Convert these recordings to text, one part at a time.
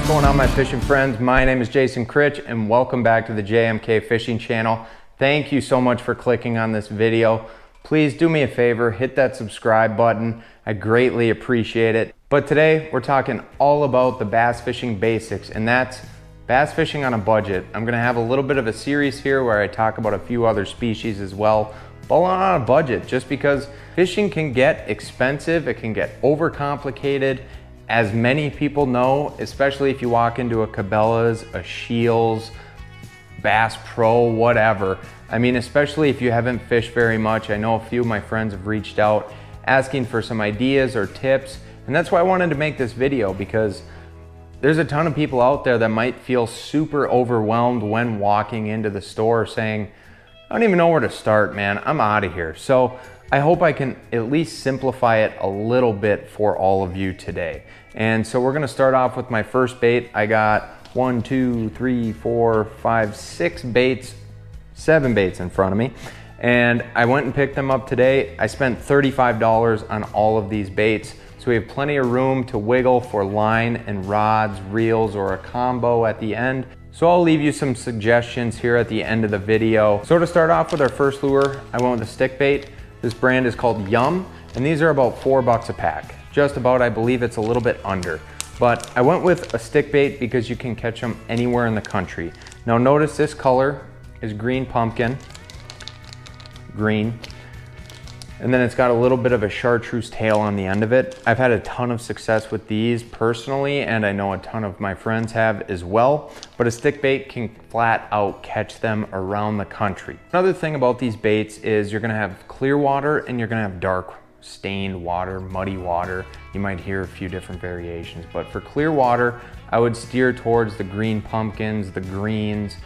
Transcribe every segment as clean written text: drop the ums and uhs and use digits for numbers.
going on, my fishing friends? My name is Jason Critch and welcome back to the JMK Fishing Channel. Thank you so much for clicking on this video. Please do me a favor, hit that subscribe button. I greatly appreciate it. But today we're talking all about the bass fishing basics, and that's bass fishing on a budget. I'm gonna have a little bit of a series here where I talk about a few other species as well, but on a budget, just because fishing can get expensive, it can get overcomplicated. As many people know, especially if you walk into a Cabela's, a Shields, Bass Pro, whatever. I mean, especially if you haven't fished very much. I know a few of my friends have reached out asking for some ideas or tips, and that's why I wanted to make this video, because there's a ton of people out there that might feel super overwhelmed when walking into the store saying, I don't even know where to start, man, I'm out of here. So I hope I can at least simplify it a little bit for all of you today. And so we're gonna start off with my first bait. I got 1, 2, 3, 4, 5, 6 baits, 7 baits in front of me. And I went and picked them up today. I spent $35 on all of these baits. So we have plenty of room to wiggle for line and rods, reels, or a combo at the end. So I'll leave you some suggestions here at the end of the video. So to start off with our first lure, I went with a stick bait. This brand is called Yum, and these are about $4 a pack. Just about, I believe it's a little bit under. But I went with a stick bait because you can catch them anywhere in the country. Now notice this color is green pumpkin, green. And then it's got a little bit of a chartreuse tail on the end of it. I've had a ton of success with these personally, and I know a ton of my friends have as well. But a stick bait can flat out catch them around the country. Another thing about these baits is you're gonna have clear water and you're gonna have dark stained water, muddy water. You might hear a few different variations, but for clear water, I would steer towards the green pumpkins, the greens.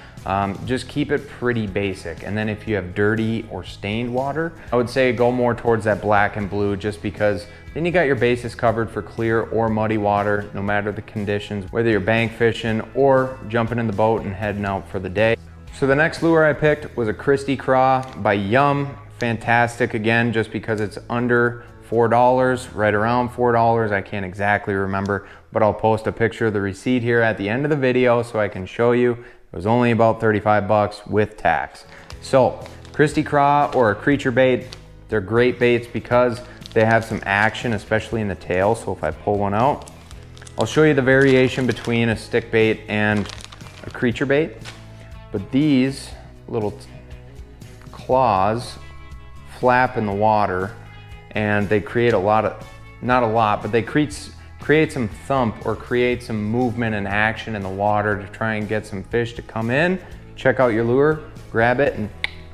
Just keep it pretty basic. And then if you have dirty or stained water, I would say go more towards that black and blue, just because then you got your bases covered for clear or muddy water, no matter the conditions, whether you're bank fishing or jumping in the boat and heading out for the day. So the next lure I picked was a Craw by Yum. Fantastic, again, just because it's under $4, right around $4. I can't exactly remember, but I'll post a picture of the receipt here at the end of the video so I can show you. It was only about 35 bucks with tax. So Craw or a creature bait, they're great baits because they have some action, especially in the tail. So if I pull one out, I'll show you the variation between a stick bait and a creature bait. But these little claws flap in the water and they create a lot of, not a lot, but they create some thump or create some movement and action in the water to try and get some fish to come in, check out your lure, grab it and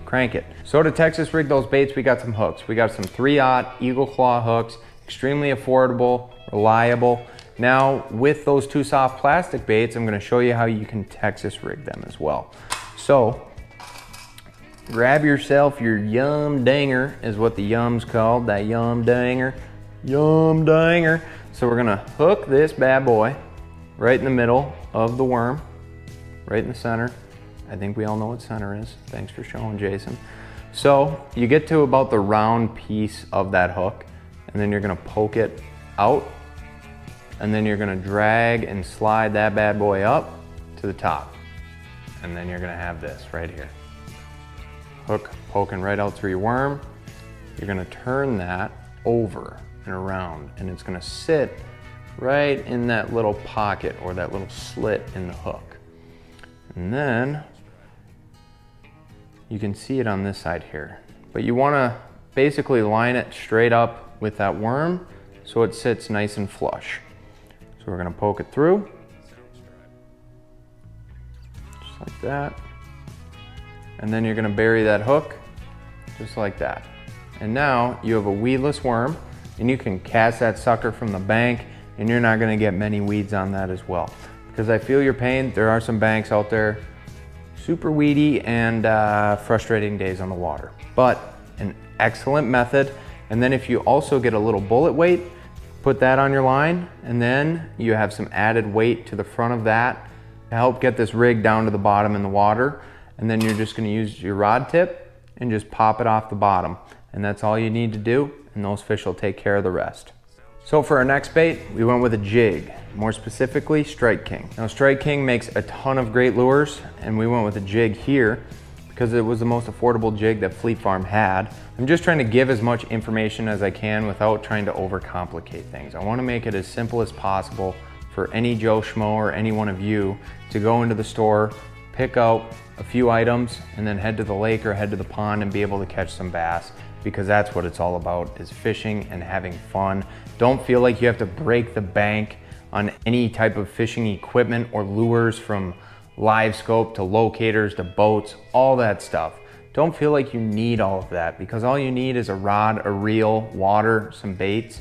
crank it. So to Texas rig those baits, we got some hooks. We got some 3/0 Eagle Claw hooks, extremely affordable, reliable. Now with those two soft plastic baits, I'm gonna show you how you can Texas rig them as well. So grab yourself your Yum Danger, is what the Yum's called, that Yum Danger. Yum Danger. So we're gonna hook this bad boy right in the middle of the worm, right in the center. I think we all know what center is. Thanks for showing, Jason. So you get to about the round piece of that hook, and then you're gonna poke it out, and then you're gonna drag and slide that bad boy up to the top. And then you're gonna have this right here. Hook poking right out through your worm. You're gonna turn that over and around, and it's gonna sit right in that little pocket or that little slit in the hook. And then you can see it on this side here, but you wanna basically line it straight up with that worm so it sits nice and flush. So we're gonna poke it through, just like that. And then you're gonna bury that hook just like that. And now you have a weedless worm, and you can cast that sucker from the bank and you're not gonna get many weeds on that as well. Because I feel your pain, there are some banks out there, super weedy and frustrating days on the water. But an excellent method. And then if you also get a little bullet weight, put that on your line, and then you have some added weight to the front of that to help get this rig down to the bottom in the water. And then you're just gonna use your rod tip and just pop it off the bottom. And that's all you need to do, and those fish will take care of the rest. So for our next bait, we went with a jig, more specifically Strike King. Now Strike King makes a ton of great lures, and we went with a jig here because it was the most affordable jig that Fleet Farm had. I'm just trying to give as much information as I can without trying to overcomplicate things. I want to make it as simple as possible for any Joe Schmo or any one of you to go into the store, pick out a few items, and then head to the lake or head to the pond and be able to catch some bass, because that's what it's all about, is fishing and having fun. Don't feel like you have to break the bank on any type of fishing equipment or lures, from live scope to locators to boats, all that stuff. Don't feel like you need all of that, because all you need is a rod, a reel, water, some baits,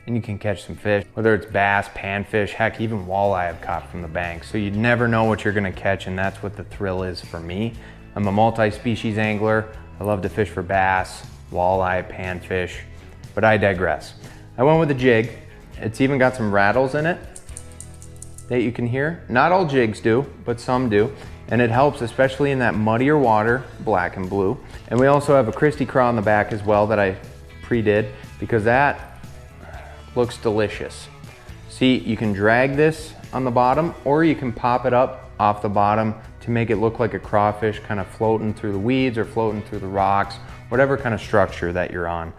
and you can catch some fish. Whether it's bass, panfish, heck, even walleye I've caught from the bank. So you never know what you're gonna catch, and that's what the thrill is for me. I'm a multi-species angler. I love to fish for bass, walleye, panfish, but I digress. I went with a jig. It's even got some rattles in it that you can hear. Not all jigs do, but some do. And it helps, especially in that muddier water, black and blue. And we also have a Christy Craw on the back as well that I pre-did, because that looks delicious. See, you can drag this on the bottom, or you can pop it up off the bottom to make it look like a crawfish kind of floating through the weeds or floating through the rocks, whatever kind of structure that you're on.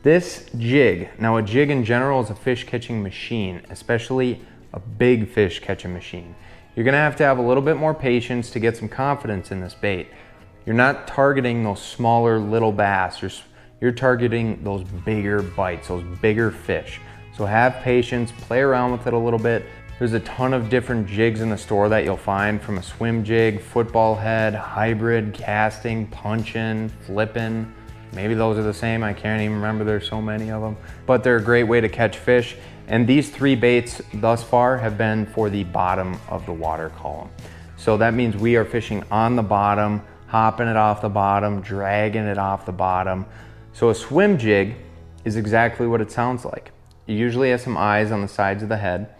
This jig, now a jig in general is a fish catching machine, especially a big fish catching machine. You're gonna have to have a little bit more patience to get some confidence in this bait. You're not targeting those smaller little bass, you're targeting those bigger bites, those bigger fish. So have patience, play around with it a little bit. There's a ton of different jigs in the store that you'll find, from a swim jig, football head, hybrid, casting, punching, flipping. Maybe those are the same, I can't even remember, there's so many of them. But they're a great way to catch fish. And these three baits thus far have been for the bottom of the water column. So that means we are fishing on the bottom, hopping it off the bottom, dragging it off the bottom. So a swim jig is exactly what it sounds like. You usually have some eyes on the sides of the head,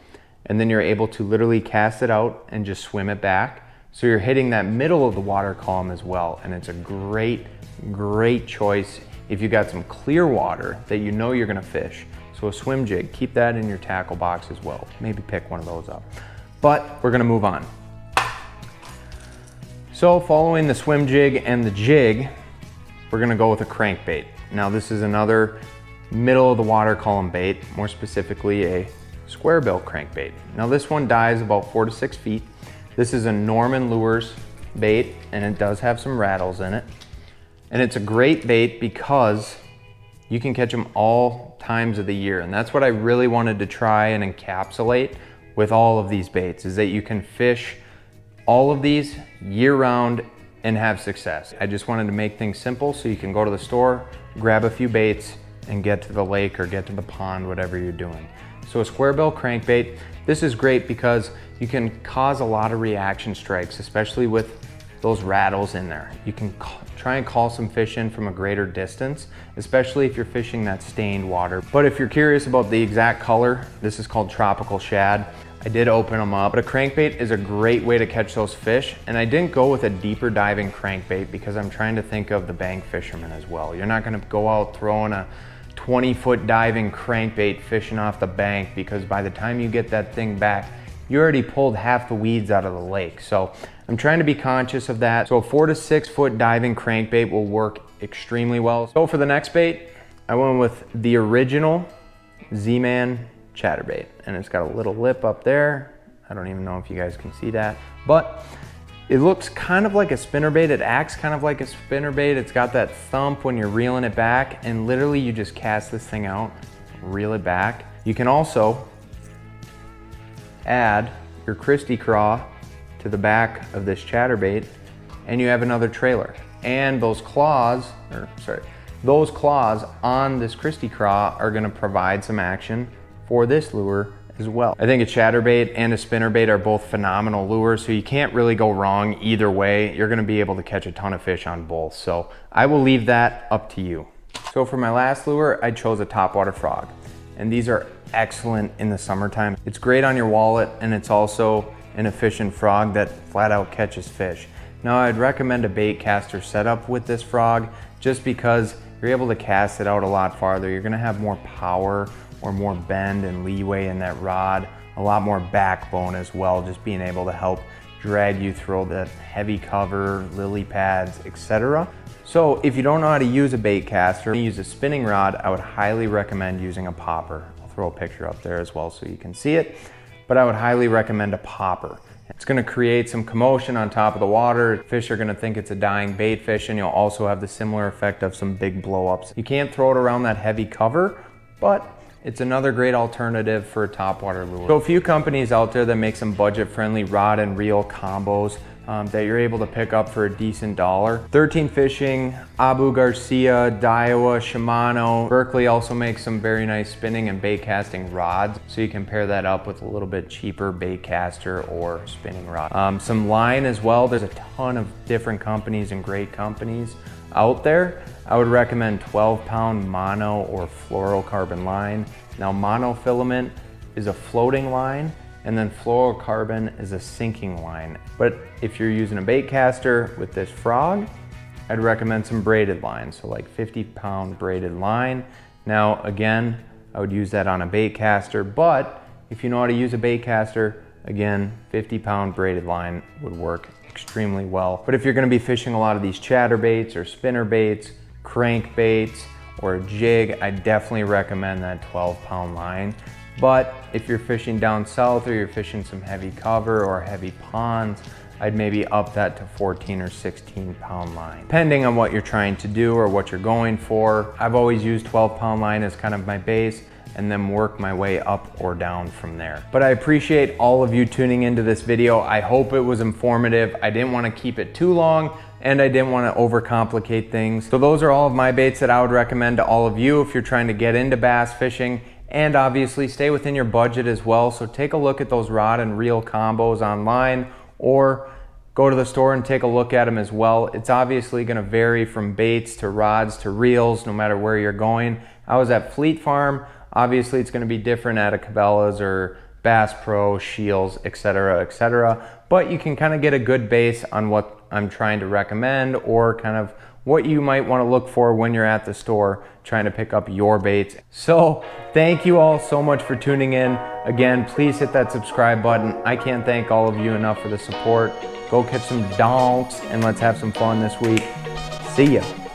and then you're able to literally cast it out and just swim it back. So you're hitting that middle of the water column as well, and it's a great, great choice if you got some clear water that you know you're gonna fish. So a swim jig, keep that in your tackle box as well. Maybe pick one of those up. But we're gonna move on. So following the swim jig and the jig, we're gonna go with a crankbait. Now this is another middle of the water column bait, more specifically a square bill crankbait. Now this one dives about 4 to 6 feet. This is a Norman Lures bait, and it does have some rattles in it. And it's a great bait because you can catch them all times of the year. And that's what I really wanted to try and encapsulate with all of these baits, is that you can fish all of these year round and have success. I just wanted to make things simple so you can go to the store, grab a few baits, and get to the lake or get to the pond, whatever you're doing. So a square bill crankbait, this is great because you can cause a lot of reaction strikes, especially with those rattles in there. You can try and call some fish in from a greater distance, especially if you're fishing that stained water. But if you're curious about the exact color, this is called tropical shad. I did open them up, but a crankbait is a great way to catch those fish. And I didn't go with a deeper diving crankbait because I'm trying to think of the bank fisherman as well. You're not gonna go out throwing a 20-foot diving crankbait fishing off the bank, because by the time you get that thing back, you already pulled half the weeds out of the lake. So I'm trying to be conscious of that. So a 4 to 6 foot diving crankbait will work extremely well. So for the next bait, I went with the original Z-Man Chatterbait, and it's got a little lip up there. I don't even know if you guys can see that, but it looks kind of like a spinnerbait. It acts kind of like a spinnerbait. It's got that thump when you're reeling it back, and literally you just cast this thing out, reel it back. You can also add your Christy Craw to the back of this chatterbait, and you have another trailer. And those claws on this Christy Craw are gonna provide some action for this lure as well. I think a chatterbait and a spinnerbait are both phenomenal lures, so you can't really go wrong either way. You're gonna be able to catch a ton of fish on both. So I will leave that up to you. So for my last lure, I chose a topwater frog. And these are excellent in the summertime. It's great on your wallet, and it's also an efficient frog that flat out catches fish. Now I'd recommend a bait caster setup with this frog, just because you're able to cast it out a lot farther. You're gonna have more power or more bend and leeway in that rod, a lot more backbone as well, just being able to help drag you through the heavy cover, lily pads, etc. So if you don't know how to use a bait caster, use a spinning rod, I would highly recommend using a popper. I'll throw a picture up there as well so you can see it, but I would highly recommend a popper. It's gonna create some commotion on top of the water. Fish are gonna think it's a dying bait fish, and you'll also have the similar effect of some big blow-ups. You can't throw it around that heavy cover, but it's another great alternative for a topwater lure. So a few companies out there that make some budget-friendly rod and reel combos that you're able to pick up for a decent dollar. 13 Fishing, Abu Garcia, Daiwa, Shimano. Berkeley also makes some very nice spinning and bait casting rods, so you can pair that up with a little bit cheaper bait caster or spinning rod. Some line as well. There's a ton of different companies and great companies out there. I would recommend 12-pound mono or fluorocarbon line. Now, monofilament is a floating line, and then fluorocarbon is a sinking line. But if you're using a bait caster with this frog, I'd recommend some braided line, so like 50-pound braided line. Now, again, I would use that on a bait caster, but if you know how to use a bait caster, again, 50-pound braided line would work extremely well. But if you're gonna be fishing a lot of these chatterbaits or spinnerbaits, crankbaits, or a jig, I definitely recommend that 12-pound line. But if you're fishing down south or you're fishing some heavy cover or heavy ponds, I'd maybe up that to 14 or 16-pound line, depending on what you're trying to do or what you're going for. I've always used 12-pound line as kind of my base, and then work my way up or down from there. But I appreciate all of you tuning into this video. I hope it was informative. I didn't want to keep it too long, and I didn't want to overcomplicate things. So those are all of my baits that I would recommend to all of you if you're trying to get into bass fishing, and obviously stay within your budget as well. So take a look at those rod and reel combos online, or go to the store and take a look at them as well. It's obviously gonna vary from baits to rods to reels, no matter where you're going. I was at Fleet Farm. Obviously it's gonna be different at a Cabela's or Bass Pro, Shields, etc., etc. But you can kind of get a good base on what I'm trying to recommend, or kind of what you might want to look for when you're at the store trying to pick up your baits. So thank you all so much for tuning in. Again, please hit that subscribe button. I can't thank all of you enough for the support. Go catch some donks and let's have some fun this week. See ya.